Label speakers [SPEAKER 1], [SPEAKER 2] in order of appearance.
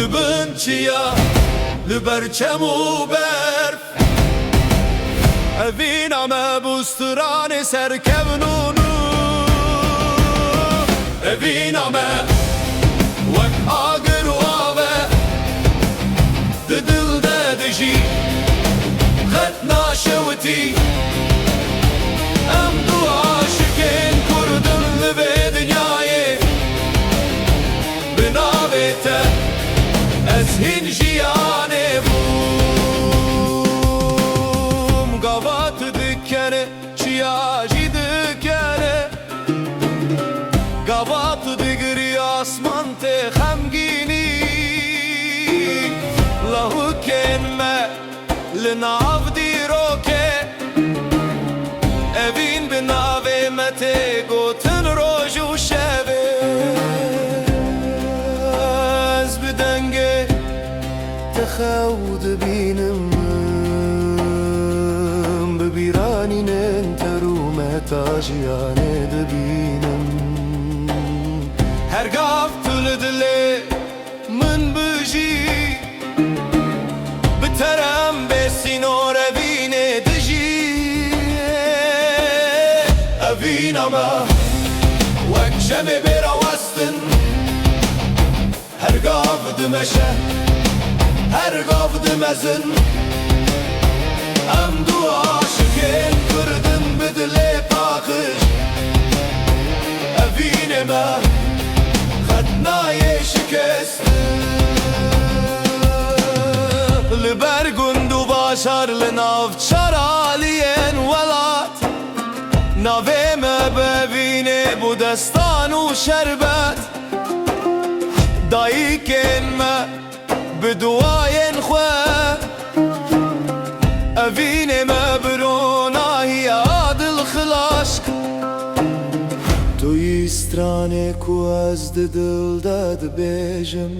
[SPEAKER 1] لبنچیا لبرچم و برف اوینا مبوستران سرکونونو اوینا وک آگر و آوه دل دجی خط ناشوتی ام دو عاشقین کردن لبه دنیای بناویته از هین جیانه بوم گاوات دکنه چیاجی دکنه گاوات دگری آسمان ته خمگینی لهو کنمه لناو دیروکه اوین بناوه مته گوتن روش و شبه از بدنگه تخود بینم ببیرانی ننترو متاجیانه دبینم هرگاه طول دله من بجی بترم بسینور اوینه دجی اوینا ما وک جمع برا وستن هرگاه دمشه هرگاه دمزن ام دو عاشقین کردن بدل پاکش اوینه ما خدنای شکست لبرگند و باشر لناو چرالین ولات ناوه ما ببینه بودستان و شربت دایی کن ما بدواین خواه اوین ما بروناهی عادل خلاشک توی استرانه کو از دل داد بیجم